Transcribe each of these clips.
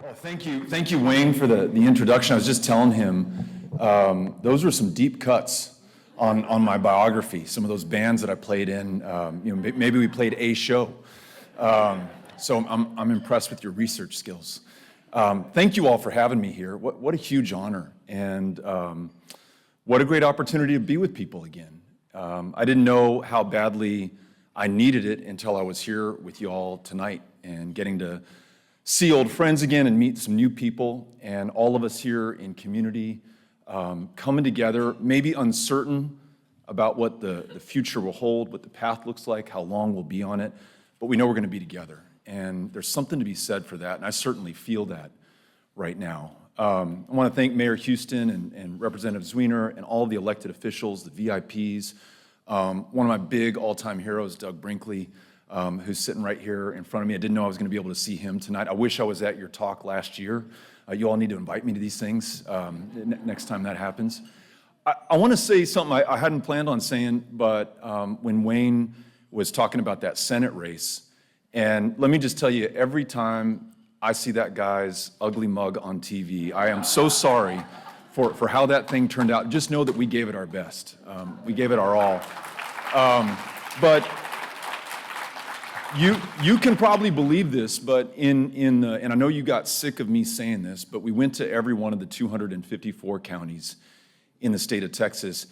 Well, thank you, Wayne, for the introduction. I was just telling him those were some deep cuts on my biography. Some of those bands that I played in. Maybe we played a show. So I'm impressed with your research skills. Thank you all for having me here. What a huge honor, and what a great opportunity to be with people again. I didn't know how badly I needed it until I was here with you all tonight and getting to see old friends again and meet some new people, and all of us here in community coming together, maybe uncertain about what the future will hold, what the path looks like, how long we'll be on it, but we know we're going to be together. And there's something to be said for that, and I certainly feel that right now. I want to thank Mayor Houston and Representative Zwiener and all of the elected officials, the VIPs. One of my big all-time heroes, Doug Brinkley, who's sitting right here in front of me. I didn't know I was going to be able to see him tonight. I wish I was at your talk last year. You all need to invite me to these things next time that happens. I want to say something I hadn't planned on saying, but when Wayne was talking about that Senate race, and let me just tell you, every time I see that guy's ugly mug on TV, I am so sorry for how that thing turned out. Just know that we gave it our best. We gave it our all. But you can probably believe this, but and I know you got sick of me saying this, but we went to every one of the 254 counties in the state of Texas,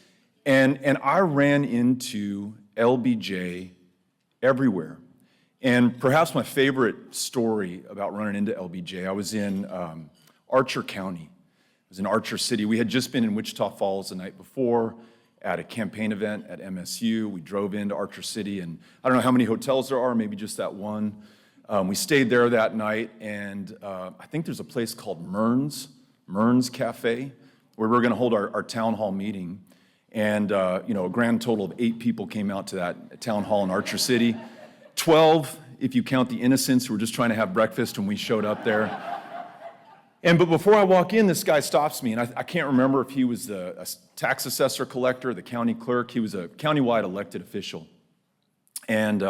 and I ran into LBJ everywhere. And perhaps my favorite story about running into LBJ, I was in Archer County. I was in Archer City. We had just been in Wichita Falls the night before at a campaign event at MSU. We drove into Archer City, and I don't know how many hotels there are, maybe just that one. We stayed there that night, and I think there's a place called Mern's Cafe, where we're gonna hold our town hall meeting. And a grand total of 8 people came out to that town hall in Archer City. 12, if you count the innocents who were just trying to have breakfast when we showed up there. But before I walk in, this guy stops me, and I can't remember if he was a tax assessor collector, the county clerk. He was a countywide elected official. And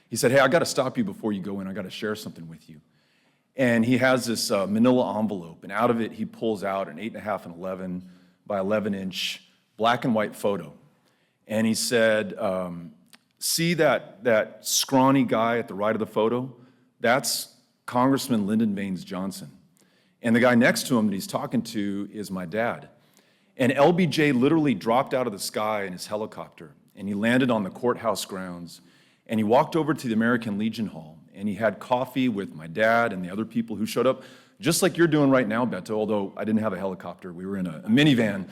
he said, "Hey, I gotta stop you before you go in. I gotta share something with you." And he has this manila envelope, and out of it he pulls out an 8.5 and 11 by 11-inch black and white photo. And he said, "See that scrawny guy at the right of the photo? That's Congressman Lyndon Baines Johnson. And the guy next to him that he's talking to is my dad." And LBJ literally dropped out of the sky in his helicopter, and he landed on the courthouse grounds, and he walked over to the American Legion Hall, and he had coffee with my dad and the other people who showed up, just like you're doing right now, Beto, although I didn't have a helicopter. We were in a minivan.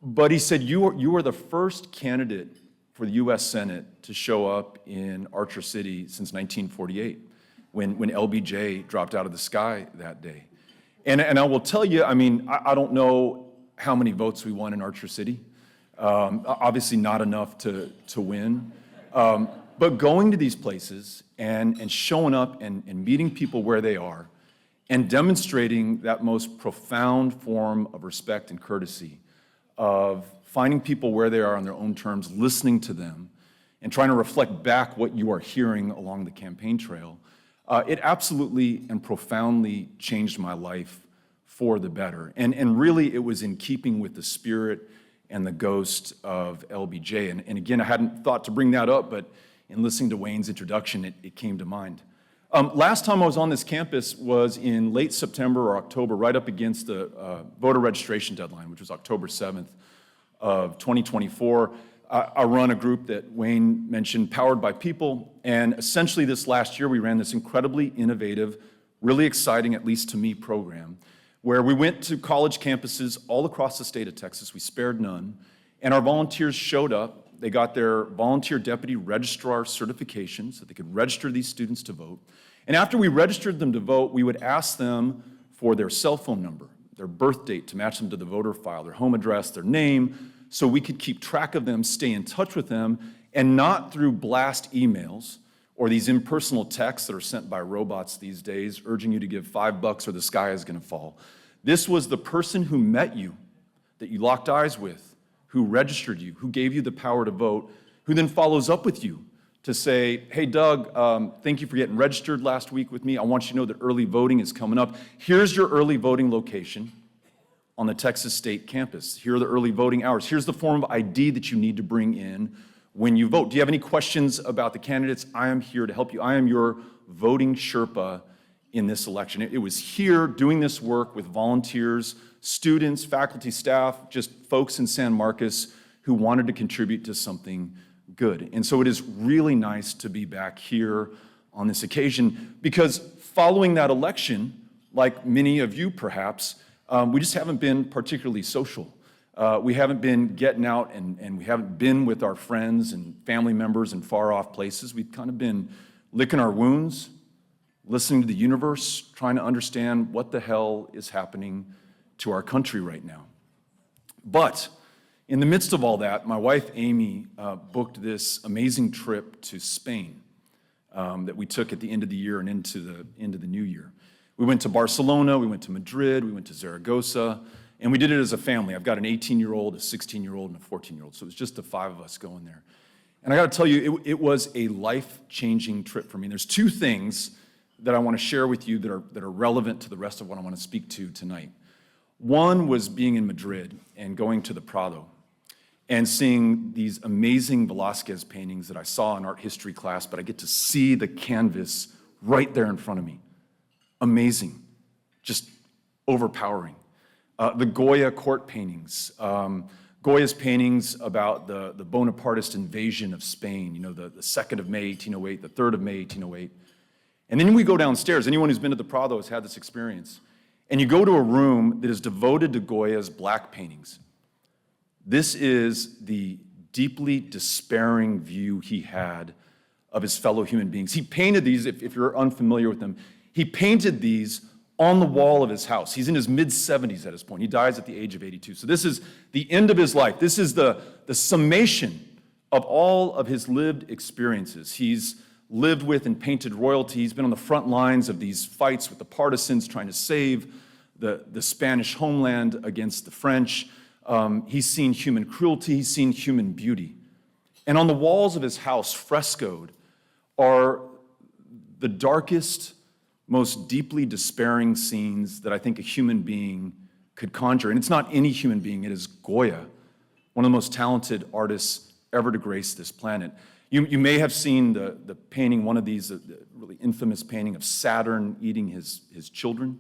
But he said, you were the first candidate for the U.S. Senate to show up in Archer City since 1948. When LBJ dropped out of the sky that day. And I will tell you, I don't know how many votes we won in Archer City. Obviously not enough to win. But going to these places and showing up and meeting people where they are and demonstrating that most profound form of respect and courtesy of finding people where they are on their own terms, listening to them, and trying to reflect back what you are hearing along the campaign trail, it absolutely and profoundly changed my life for the better. And really, it was in keeping with the spirit and the ghost of LBJ. And again, I hadn't thought to bring that up, but in listening to Wayne's introduction, it came to mind. Last time I was on this campus was in late September or October, right up against the voter registration deadline, which was October 7th of 2024. I run a group that Wayne mentioned, Powered by People, and essentially this last year we ran this incredibly innovative, really exciting, at least to me, program where we went to college campuses all across the state of Texas. We spared none, and our volunteers showed up. They got their volunteer deputy registrar certification so they could register these students to vote. And after we registered them to vote, we would ask them for their cell phone number, their birth date to match them to the voter file, their home address, their name, so we could keep track of them, stay in touch with them, and not through blast emails or these impersonal texts that are sent by robots these days urging you to give $5 or the sky is gonna fall. This was the person who met you, that you locked eyes with, who registered you, who gave you the power to vote, who then follows up with you to say, hey, Doug, thank you for getting registered last week with me. I want you to know that early voting is coming up. Here's your early voting location on the Texas State campus. Here are the early voting hours. Here's the form of ID that you need to bring in when you vote. Do you have any questions about the candidates? I am here to help you. I am your voting Sherpa in this election. It was here doing this work with volunteers, students, faculty, staff, just folks in San Marcos who wanted to contribute to something good. And so it is really nice to be back here on this occasion because following that election, like many of you perhaps, we just haven't been particularly social. We haven't been getting out and we haven't been with our friends and family members in far off places. We've kind of been licking our wounds, listening to the universe, trying to understand what the hell is happening to our country right now. But in the midst of all that, my wife Amy booked this amazing trip to Spain that we took at the end of the year and into the new year. We went to Barcelona, we went to Madrid, we went to Zaragoza, and we did it as a family. I've got an 18-year-old, a 16-year-old, and a 14-year-old, so it was just the 5 of us going there. And I gotta tell you, it was a life-changing trip for me. There's 2 things that I wanna share with you that are relevant to the rest of what I wanna speak to tonight. One was being in Madrid and going to the Prado and seeing these amazing Velázquez paintings that I saw in art history class, but I get to see the canvas right there in front of me. Amazing, just overpowering. The Goya court paintings, Goya's paintings about the Bonapartist invasion of Spain, you know, the 2nd of May, 1808, the 3rd of May, 1808. And then we go downstairs. Anyone who's been to the Prado has had this experience. And you go to a room that is devoted to Goya's black paintings. This is the deeply despairing view he had of his fellow human beings. He painted these, if you're unfamiliar with them, he painted these on the wall of his house. He's in his mid-70s at this point. He dies at the age of 82. So this is the end of his life. This is the summation of all of his lived experiences. He's lived with and painted royalty. He's been on the front lines of these fights with the partisans trying to save the Spanish homeland against the French. He's seen human cruelty. He's seen human beauty. And on the walls of his house, frescoed, are the darkest, most deeply despairing scenes that I think a human being could conjure. And it's not any human being, it is Goya, one of the most talented artists ever to grace this planet. You may have seen the painting, one of these, the really infamous painting of Saturn eating his children.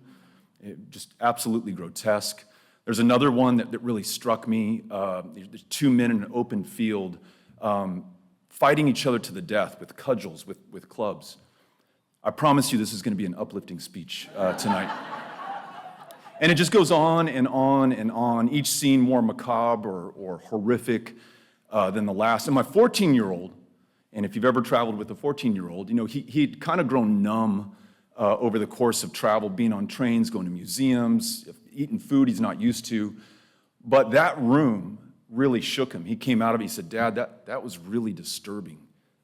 Just absolutely grotesque. There's another one that really struck me. There's 2 men in an open field fighting each other to the death with cudgels, with clubs. I promise you this is going to be an uplifting speech tonight. And it just goes on and on and on, each scene more macabre or horrific than the last. And my 14-year-old, and if you've ever traveled with a 14-year-old, you know, he'd kind of grown numb over the course of travel, being on trains, going to museums, eating food he's not used to. But that room really shook him. He came out of it, he said, Dad, that was really disturbing.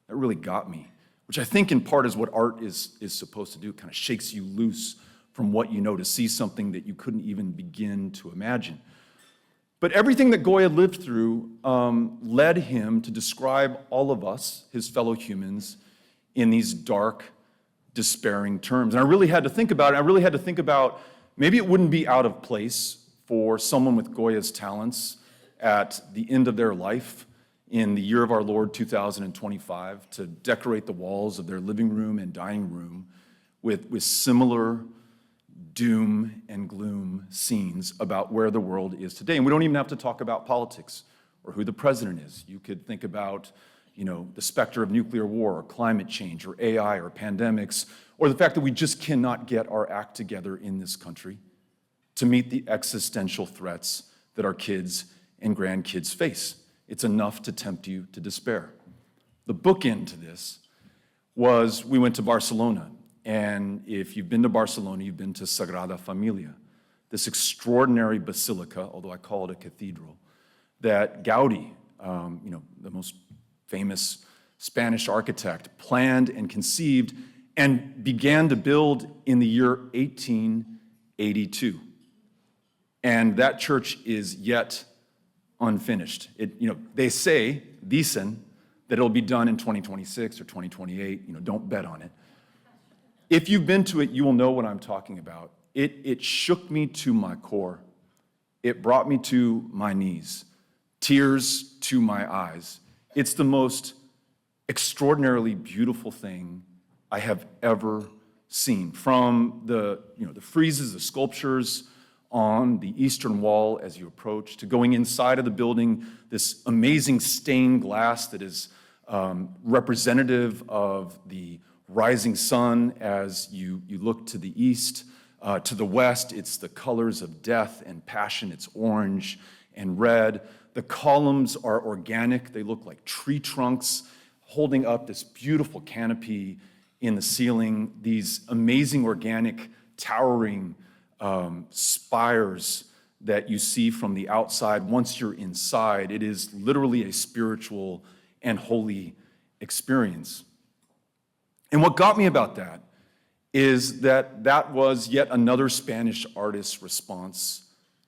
That really got me. Which I think in part is what art is supposed to do. It kind of shakes you loose from what you know to see something that you couldn't even begin to imagine. But everything that Goya lived through led him to describe all of us, his fellow humans, in these dark, despairing terms. And I really had to think about it. I really had to think about maybe it wouldn't be out of place for someone with Goya's talents at the end of their life in the year of our Lord 2025 to decorate the walls of their living room and dining room with similar doom and gloom scenes about where the world is today. And we don't even have to talk about politics or who the president is. You could think about, you know, the specter of nuclear war or climate change or AI or pandemics, or the fact that we just cannot get our act together in this country to meet the existential threats that our kids and grandkids face. It's enough to tempt you to despair. The bookend to this was we went to Barcelona. And if you've been to Barcelona, you've been to Sagrada Familia, this extraordinary basilica, although I call it a cathedral, that Gaudi, the most famous Spanish architect, planned and conceived and began to build in the year 1882. And that church is yet unfinished. They say, dicen, that it'll be done in 2026 or 2028. Don't bet on it. If you've been to it, you will know what I'm talking about. It shook me to my core. It brought me to my knees, tears to my eyes. It's the most extraordinarily beautiful thing I have ever seen. From the friezes, the sculptures on the eastern wall as you approach, to going inside of the building, this amazing stained glass that is representative of the rising sun as you look to the east. To the west, it's the colors of death and passion. It's orange and red. The columns are organic. They look like tree trunks holding up this beautiful canopy in the ceiling. These amazing organic, towering spires that you see from the outside. Once you're inside, it is literally a spiritual and holy experience. And what got me about that is that that was yet another Spanish artist's response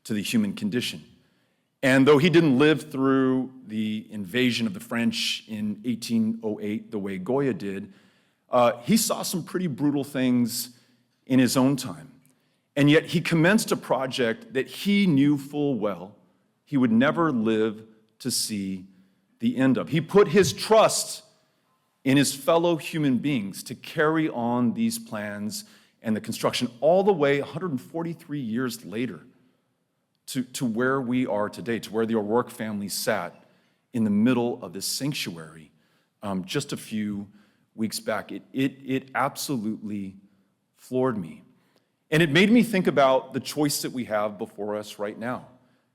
to the human condition. And though he didn't live through the invasion of the French in 1808 the way Goya did, he saw some pretty brutal things in his own time. And yet he commenced a project that he knew full well he would never live to see the end of. He put his trust in his fellow human beings to carry on these plans and the construction all the way 143 years later to where we are today, to where the O'Rourke family sat in the middle of this sanctuary just a few weeks back. It absolutely floored me. And it made me think about the choice that we have before us right now.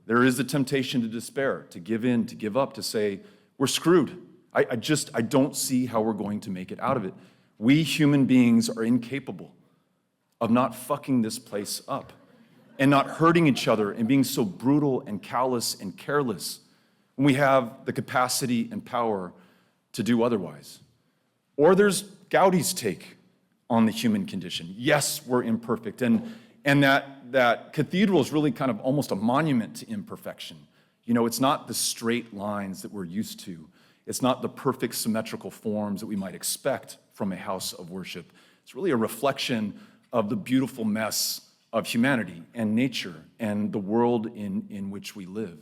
There is the temptation to despair, to give in, to give up, to say, we're screwed. I don't see how we're going to make it out of it. We human beings are incapable of not fucking this place up and not hurting each other and being so brutal and callous and careless when we have the capacity and power to do otherwise. Or there's Gaudi's take on the human condition. Yes, we're imperfect, and that cathedral is really kind of almost a monument to imperfection. It's not the straight lines that we're used to. It's not the perfect symmetrical forms that we might expect from a house of worship. It's really a reflection of the beautiful mess of humanity and nature and the world in which we live.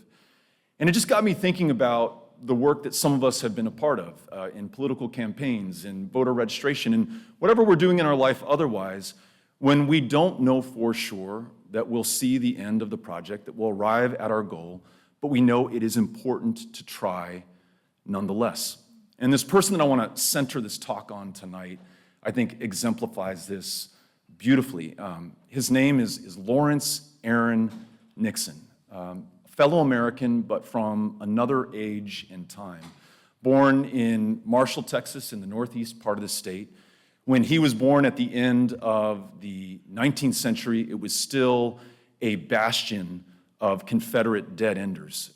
And it just got me thinking about the work that some of us have been a part of in political campaigns, in voter registration, and whatever we're doing in our life otherwise, when we don't know for sure that we'll see the end of the project, that we'll arrive at our goal, but we know it is important to try nonetheless. And this person that I want to center this talk on tonight, I think exemplifies this beautifully. His name is Lawrence Aaron Nixon, fellow American, but from another age and time. Born in Marshall, Texas, in the northeast part of the state. When he was born at the end of the 19th century, it was still a bastion of Confederate dead-enders.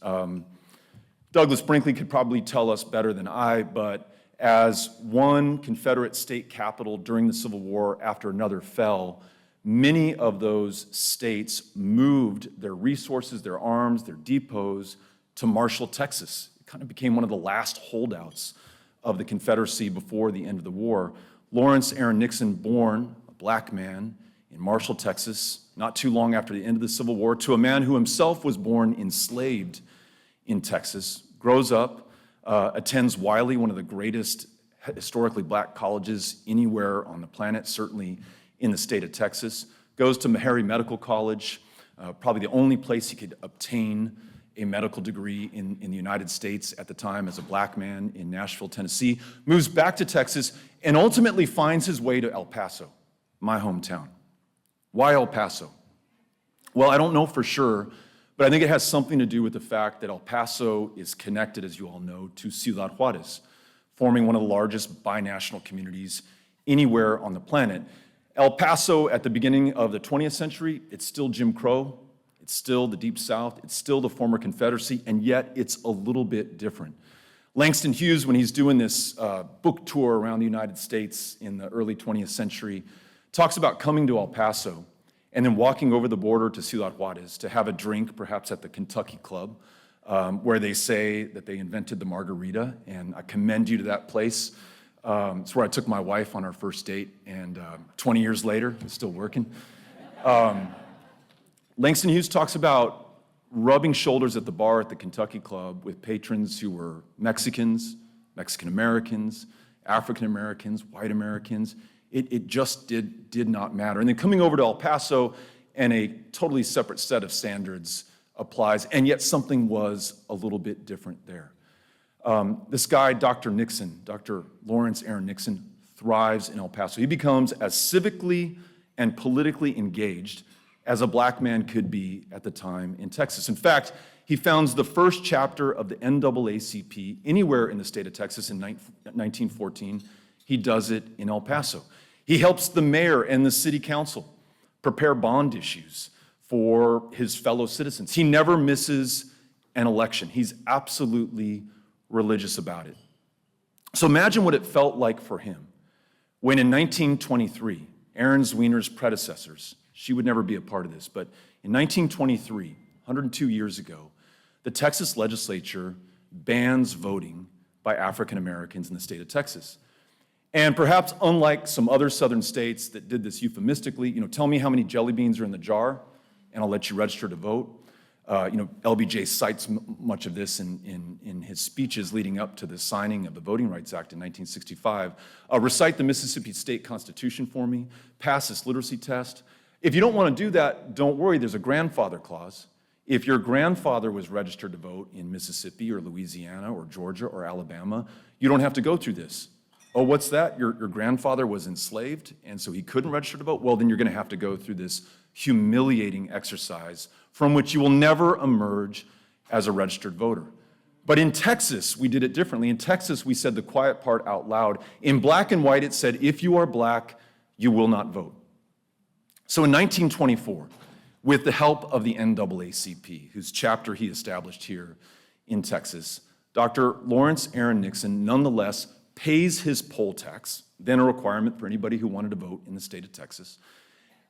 Douglas Brinkley could probably tell us better than I, but as one Confederate state capital during the Civil War after another fell, many of those states moved their resources, their arms, their depots to Marshall, Texas. It kind of became one of the last holdouts of the Confederacy before the end of the war. Lawrence Aaron Nixon, born a black man in Marshall, Texas, not too long after the end of the Civil War, to a man who himself was born enslaved in Texas, grows up, attends Wiley, one of the greatest historically black colleges anywhere on the planet, certainly in the state of Texas, goes to Meharry Medical College, probably the only place he could obtain a medical degree in the United States at the time as a black man in Nashville, Tennessee, moves back to Texas, and ultimately finds his way to El Paso, my hometown. Why El Paso? Well, I don't know for sure, but I think it has something to do with the fact that El Paso is connected, as you all know, to Ciudad Juarez, forming one of the largest binational communities anywhere on the planet. El Paso, at the beginning of the 20th century, it's still Jim Crow, it's still the Deep South, it's still the former Confederacy, and yet it's a little bit different. Langston Hughes, when he's doing this book tour around the United States in the early 20th century, talks about coming to El Paso and then walking over the border to Ciudad Juarez to have a drink, perhaps at the Kentucky Club, where they say that they invented the margarita, and I commend you to that place. It's where I took my wife on our first date, and 20 years later, it's still working. Langston Hughes talks about rubbing shoulders at the bar at the Kentucky Club with patrons who were Mexicans, Mexican Americans, African Americans, white Americans. It just did not matter. And then coming over to El Paso, and a totally separate set of standards applies, and yet something was a little bit different there. This guy, Dr. Nixon, Dr. Lawrence Aaron Nixon, thrives in El Paso. He becomes as civically and politically engaged as a black man could be at the time in Texas. In fact, he founds the first chapter of the NAACP anywhere in the state of Texas in 1914. He does it in El Paso. He helps the mayor and the city council prepare bond issues for his fellow citizens. He never misses an election. He's absolutely religious about it. So imagine what it felt like for him when in 1923, Aaron Zwiener's predecessors, she would never be a part of this, but in 1923, 102 years ago, the Texas legislature bans voting by African Americans in the state of Texas. And perhaps unlike some other southern states that did this euphemistically, tell me how many jelly beans are in the jar, and I'll let you register to vote. LBJ cites much of this in his speeches leading up to the signing of the Voting Rights Act in 1965. Recite the Mississippi State Constitution for me, pass this literacy test. If you don't want to do that, don't worry, there's a grandfather clause. If your grandfather was registered to vote in Mississippi or Louisiana or Georgia or Alabama, you don't have to go through this. Oh, what's that? Your grandfather was enslaved, and so he couldn't register to vote? Well, then you're going to have to go through this humiliating exercise from which you will never emerge as a registered voter. But in Texas, we did it differently. In Texas, we said the quiet part out loud. In black and white, it said, if you are black, you will not vote. So in 1924, with the help of the NAACP, whose chapter he established here in Texas, Dr. Lawrence Aaron Nixon nonetheless pays his poll tax, then a requirement for anybody who wanted to vote in the state of Texas.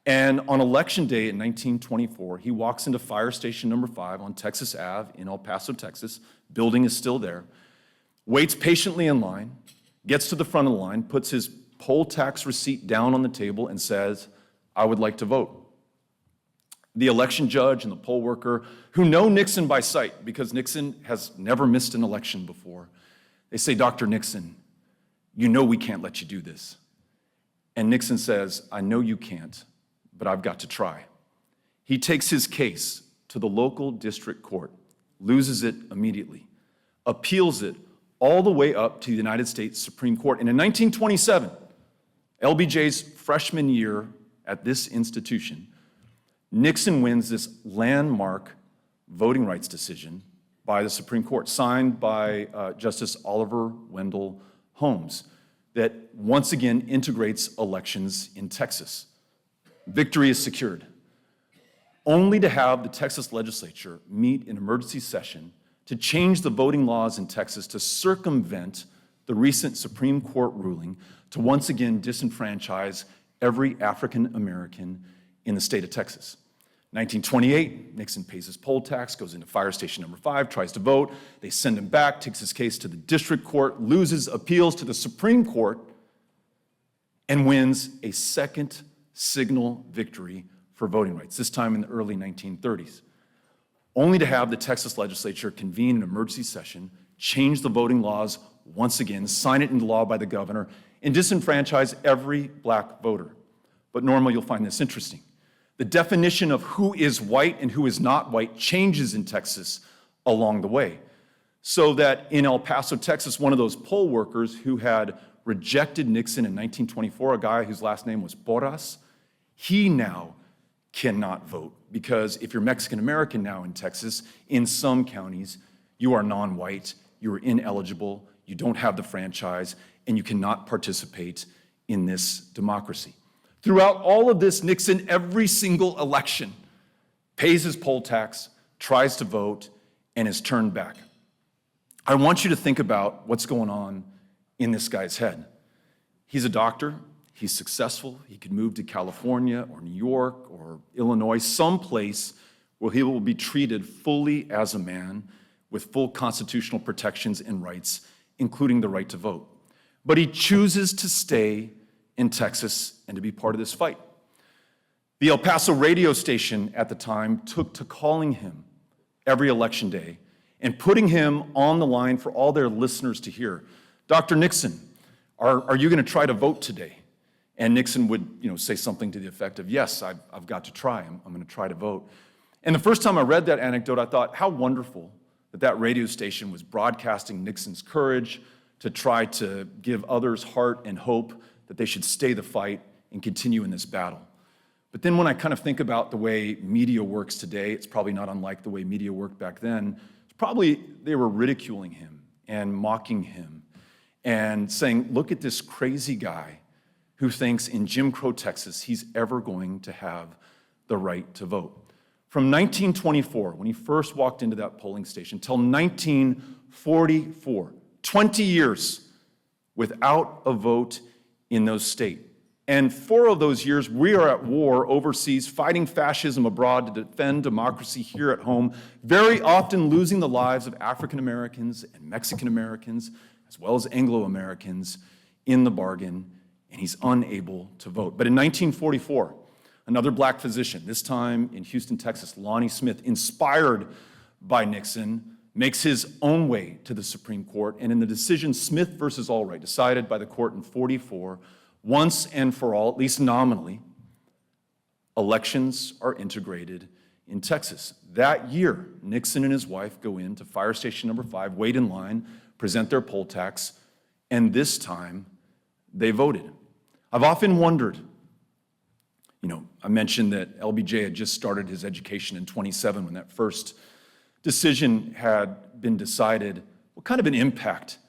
And on Election Day in 1924, he walks into Fire Station number 5 on Texas Ave in El Paso, Texas. Building is still there. Waits patiently in line, gets to the front of the line, puts his poll tax receipt down on the table and says, I would like to vote. The election judge and the poll worker, who know Nixon by sight because Nixon has never missed an election before, they say, Dr. Nixon, you know we can't let you do this. And Nixon says, I know you can't, but I've got to try. He takes his case to the local district court, loses it immediately, appeals it all the way up to the United States Supreme Court. And in 1927, LBJ's freshman year at this institution, Nixon wins this landmark voting rights decision by the Supreme Court, signed by Justice Oliver Wendell Holmes, that once again integrates elections in Texas. Victory is secured, only to have the Texas legislature meet in emergency session to change the voting laws in Texas to circumvent the recent Supreme Court ruling to once again disenfranchise every African American in the state of Texas. 1928, Nixon pays his poll tax, goes into Fire Station number 5, tries to vote. They send him back, takes his case to the district court, loses, appeals to the Supreme Court, and wins a second signal victory for voting rights, this time in the early 1930s, only to have the Texas legislature convene an emergency session, change the voting laws once again, sign it into law by the governor, and disenfranchise every black voter. But Norma, you'll find this interesting. The definition of who is white and who is not white changes in Texas along the way. So that in El Paso, Texas, one of those poll workers who had rejected Nixon in 1924, a guy whose last name was Porras, he now cannot vote because if you're Mexican American now in Texas, in some counties, you are non-white, you are ineligible, you don't have the franchise, and you cannot participate in this democracy. Throughout all of this, Nixon, every single election, pays his poll tax, tries to vote, and is turned back. I want you to think about what's going on in this guy's head. He's a doctor, he's successful, he could move to California or New York or Illinois, someplace where he will be treated fully as a man with full constitutional protections and rights, including the right to vote. But he chooses to stay in Texas and to be part of this fight. The El Paso radio station at the time took to calling him every election day and putting him on the line for all their listeners to hear. Dr. Nixon, are you going to try to vote today? And Nixon would, say something to the effect of, yes, I've got to try. I'm going to try to vote. And the first time I read that anecdote, I thought, how wonderful that radio station was broadcasting Nixon's courage to try to give others heart and hope that they should stay the fight and continue in this battle. But then when I kind of think about the way media works today, it's probably not unlike the way media worked back then. It's probably they were ridiculing him and mocking him and saying, look at this crazy guy who thinks in Jim Crow Texas he's ever going to have the right to vote. From 1924, when he first walked into that polling station, till 1944, 20 years without a vote in those states. And 4 of those years, we are at war overseas, fighting fascism abroad to defend democracy here at home, very often losing the lives of African Americans and Mexican Americans, as well as Anglo Americans in the bargain, and he's unable to vote. But in 1944, another black physician, this time in Houston, Texas, Lonnie Smith, inspired by Nixon, makes his own way to the Supreme Court, and in the decision Smith versus Allwright, decided by the court in 44, once and for all, at least nominally, elections are integrated in Texas. That year, Nixon and his wife go into fire station number 5, wait in line, present their poll tax, and this time they voted. I've often wondered, I mentioned that LBJ had just started his education in 27 when that first decision had been decided. What kind of an impact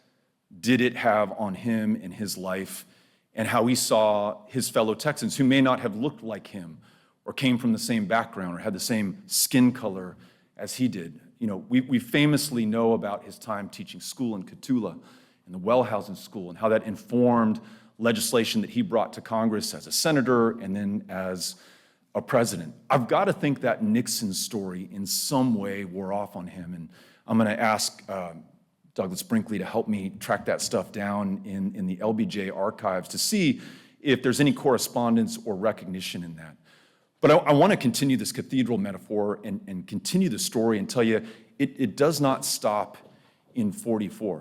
did it have on him and his life and how he saw his fellow Texans who may not have looked like him or came from the same background or had the same skin color as he did? We famously know about his time teaching school in Cotulla and the Wellhausen School and how that informed legislation that he brought to Congress as a senator and then as a president. I've got to think that Nixon story in some way wore off on him, and I'm going to ask Douglas Brinkley to help me track that stuff down in the LBJ archives to see if there's any correspondence or recognition in that. But I want to continue this cathedral metaphor and continue the story and tell you it does not stop in 44.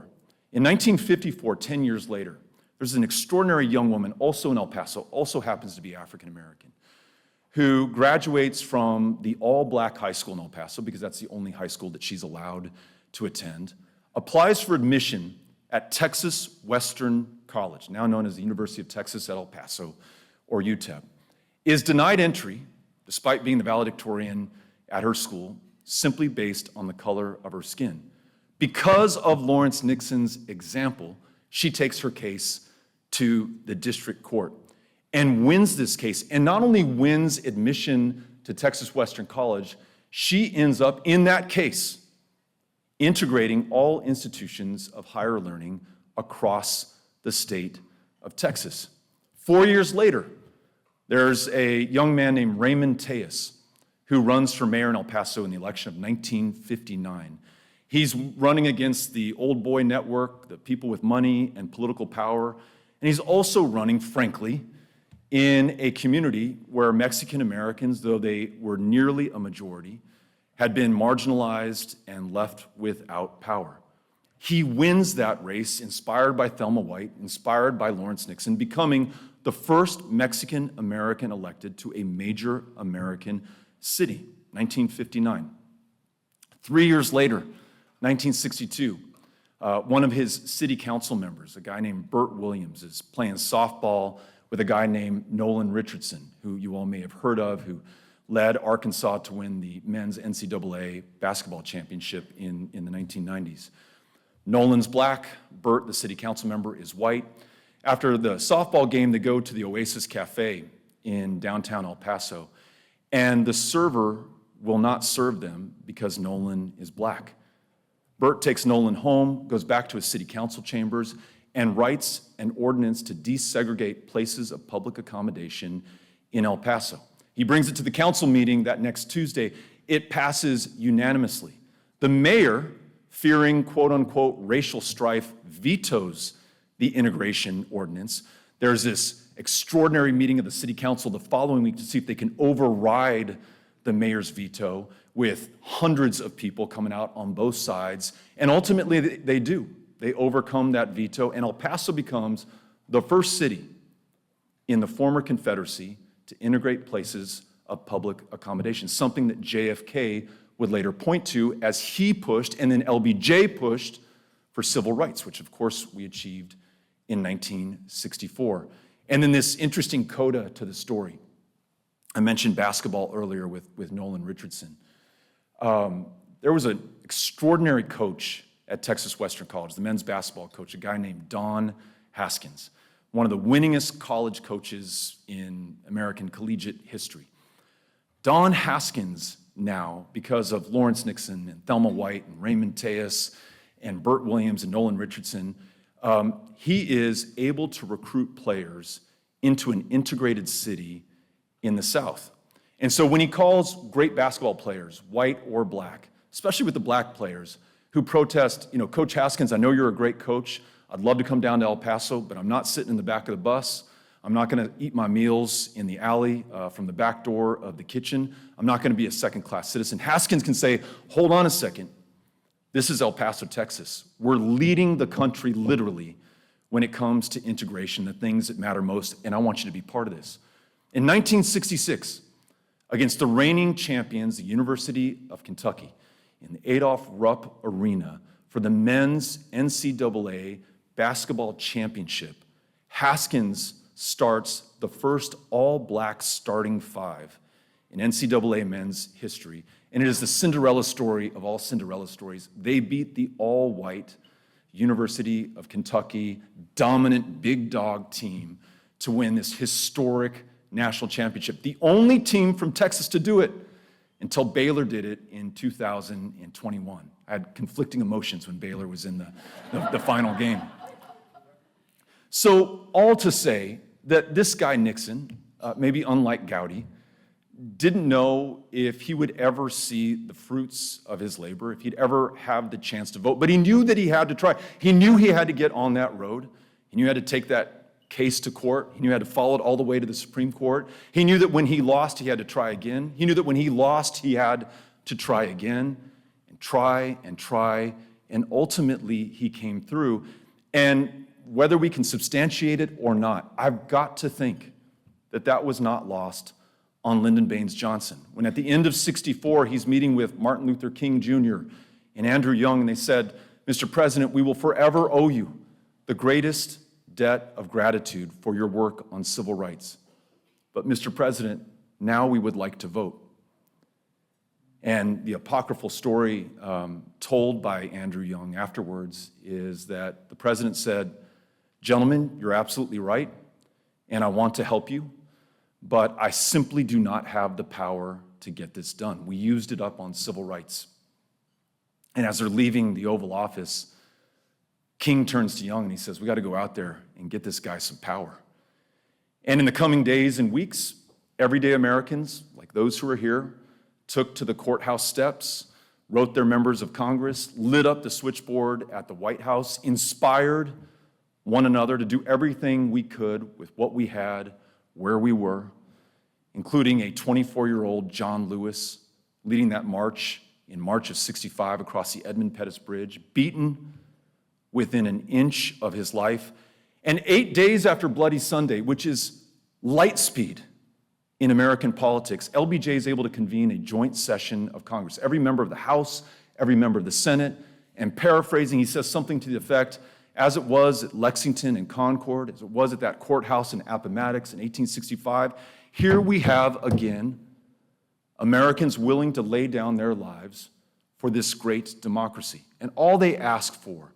In 1954, 10 years later, there's an extraordinary young woman, also in El Paso, also happens to be African American, who graduates from the all-black high school in El Paso, because that's the only high school that she's allowed to attend, applies for admission at Texas Western College, now known as the University of Texas at El Paso, or UTEP, is denied entry, despite being the valedictorian at her school, simply based on the color of her skin. Because of Lawrence Nixon's example, she takes her case to the district court and wins this case. And not only wins admission to Texas Western College, she ends up in that case integrating all institutions of higher learning across the state of Texas. 4 years later, there's a young man named Raymond Tejas who runs for mayor in El Paso in the election of 1959. He's running against the old boy network, the people with money and political power, and he's also running, frankly, in a community where Mexican Americans, though they were nearly a majority, had been marginalized and left without power. He wins that race, inspired by Thelma White, inspired by Lawrence Nixon, becoming the first Mexican American elected to a major American city, 1959. 3 years later, 1962, one of his city council members, a guy named Burt Williams, is playing softball with a guy named Nolan Richardson, who you all may have heard of, who led Arkansas to win the men's NCAA basketball championship in the 1990s. Nolan's black, Burt, the city council member, is white. After the softball game, they go to the Oasis Cafe in downtown El Paso, and the server will not serve them because Nolan is black. Burt takes Nolan home, goes back to his city council chambers, and writes an ordinance to desegregate places of public accommodation in El Paso. He brings it to the council meeting that next Tuesday. It passes unanimously. The mayor fearing quote-unquote racial strife, vetoes the integration ordinance. There's this extraordinary meeting of the city council the following week to see if they can override the mayor's veto, with hundreds of people coming out on both sides. And ultimately they do. They overcome that veto, and El Paso becomes the first city in the former Confederacy to integrate places of public accommodation, something that JFK would later point to as he pushed, and then LBJ pushed, for civil rights, which of course we achieved in 1964. And then this interesting coda to the story. I mentioned basketball earlier with Nolan Richardson. There was an extraordinary coach at Texas Western College, the men's basketball coach, a guy named Don Haskins, one of the winningest college coaches in American collegiate history. Don Haskins now, because of Lawrence Nixon and Thelma White and Raymond Tejas and Burt Williams and Nolan Richardson, he is able to recruit players into an integrated city in the South. And so when he calls great basketball players, white or black, especially with the black players who protest, Coach Haskins, I know you're a great coach. I'd love to come down to El Paso, but I'm not sitting in the back of the bus. I'm not going to eat my meals in the alley from the back door of the kitchen. I'm not going to be a second-class citizen. Haskins can say, hold on a second. This is El Paso, Texas. We're leading the country literally when it comes to integration, the things that matter most, and I want you to be part of this. In 1966, against the reigning champions, the University of Kentucky, in the Adolph Rupp Arena for the men's NCAA basketball championship, Haskins starts the first all-black starting five in NCAA men's history, and it is the Cinderella story of all Cinderella stories. They beat the all-white University of Kentucky dominant big dog team to win this historic national championship. The only team from Texas to do it until Baylor did it in 2021. I had conflicting emotions when Baylor was in the final game. So all to say that this guy Nixon, maybe unlike Gowdy, didn't know if he would ever see the fruits of his labor, if he'd ever have the chance to vote, but he knew that he had to try. He knew he had to get on that road. He knew he had to take that case to court. He knew he had to follow it all the way to the Supreme Court. He knew that when he lost, he had to try again. He knew that when he lost, he had to try again and try and try, and ultimately he came through. And whether we can substantiate it or not, I've got to think that that was not lost on Lyndon Baines Johnson. When at the end of '64, he's meeting with Martin Luther King Jr. and Andrew Young, and they said, Mr. President, we will forever owe you the greatest debt of gratitude for your work on civil rights. But Mr. President, now we would like to vote. And the apocryphal story told by Andrew Young afterwards is that the president said, gentlemen, you're absolutely right, and I want to help you, but I simply do not have the power to get this done. We used it up on civil rights. And as they're leaving the Oval Office, King turns to Young and he says, we got to go out there and get this guy some power. And in the coming days and weeks, everyday Americans, like those who are here, took to the courthouse steps, wrote their members of Congress, lit up the switchboard at the White House, inspired one another to do everything we could with what we had, where we were, including a 24-year-old John Lewis leading that march in March of '65 across the Edmund Pettus Bridge, beaten within an inch of his life. And 8 days after Bloody Sunday, which is light speed in American politics, LBJ is able to convene a joint session of Congress. Every member of the House, every member of the Senate, and paraphrasing, he says something to the effect, as it was at Lexington and Concord, as it was at that courthouse in Appomattox in 1865, here we have again Americans willing to lay down their lives for this great democracy. And all they ask for,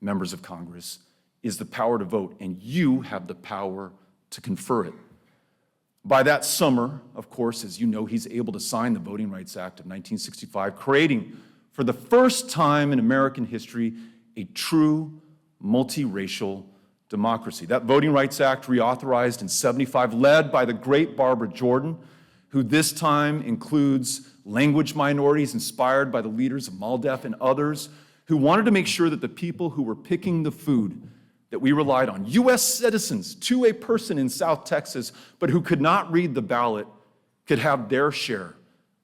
members of Congress, is the power to vote, and you have the power to confer it. By that summer, of course, as you know, he's able to sign the Voting Rights Act of 1965, creating, for the first time in American history, a true multiracial democracy. That Voting Rights Act, reauthorized in '75, led by the great Barbara Jordan, who this time includes language minorities inspired by the leaders of MALDEF and others, who wanted to make sure that the people who were picking the food that we relied on, U.S. citizens to a person in South Texas, but who could not read the ballot, could have their share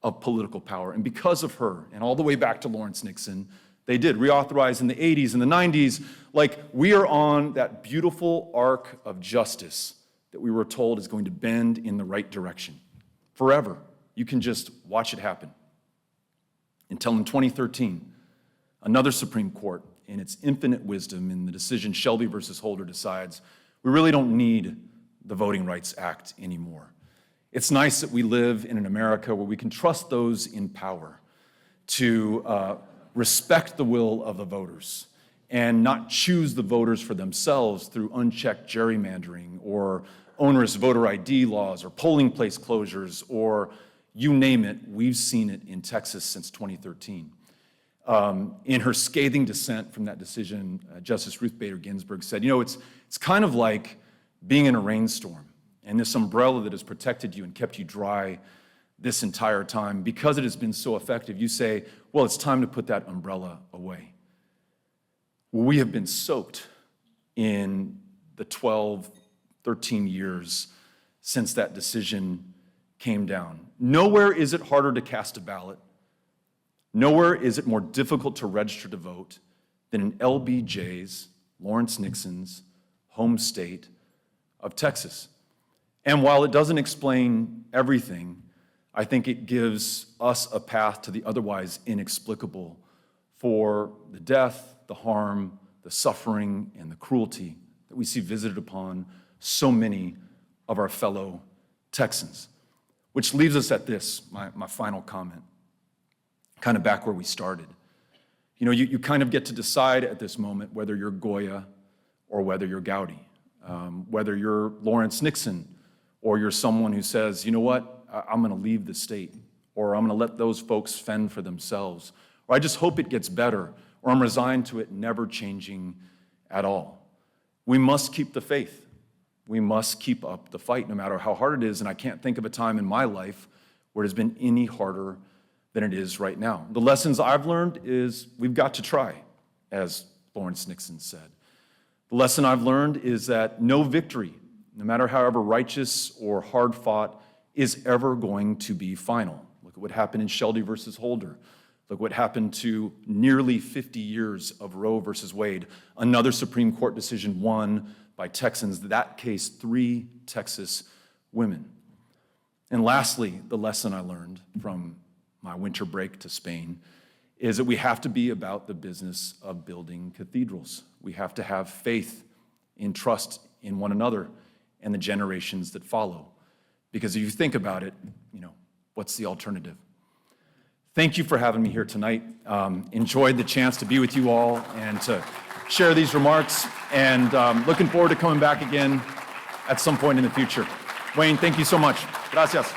of political power. And because of her, and all the way back to Lawrence Nixon, they did reauthorize in the 80s and the 90s. Like, we are on that beautiful arc of justice that we were told is going to bend in the right direction. Forever. You can just watch it happen. Until in 2013, another Supreme Court, in its infinite wisdom in the decision Shelby versus Holder, decides we really don't need the Voting Rights Act anymore. It's nice that we live in an America where we can trust those in power to respect the will of the voters and not choose the voters for themselves through unchecked gerrymandering or onerous voter ID laws or polling place closures or you name it. We've seen it in Texas since 2013. In her scathing dissent from that decision, Justice Ruth Bader Ginsburg said, it's kind of like being in a rainstorm and this umbrella that has protected you and kept you dry this entire time, because it has been so effective, you say, well, it's time to put that umbrella away. Well, we have been soaked in the 12, 13 years since that decision came down. Nowhere is it harder to cast a ballot. Nowhere is it more difficult to register to vote than in LBJ's, Lawrence Nixon's, home state of Texas. And while it doesn't explain everything, I think it gives us a path to the otherwise inexplicable for the death, the harm, the suffering, and the cruelty that we see visited upon so many of our fellow Texans. Which leaves us at this, my final comment, kind of back where we started. You kind of get to decide at this moment whether you're Goya or whether you're Gowdy, whether you're Lawrence Nixon or you're someone who says, you know what, I'm going to leave the state, or I'm going to let those folks fend for themselves, or I just hope it gets better, or I'm resigned to it never changing at all. We must keep the faith. We must keep up the fight no matter how hard it is, and I can't think of a time in my life where it has been any harder than it is right now. The lessons I've learned is we've got to try, as Lawrence Nixon said. The lesson I've learned is that no victory, no matter however righteous or hard fought, is ever going to be final. Look at what happened in Shelby versus Holder. Look what happened to nearly 50 years of Roe versus Wade, another Supreme Court decision won by Texans, that case 3 Texas women. And lastly, the lesson I learned from my winter break to Spain is that we have to be about the business of building cathedrals. We have to have faith and trust in one another and the generations that follow. Because if you think about it, what's the alternative? Thank you for having me here tonight. Enjoyed the chance to be with you all and to share these remarks, and looking forward to coming back again at some point in the future. Wayne, thank you so much. Gracias.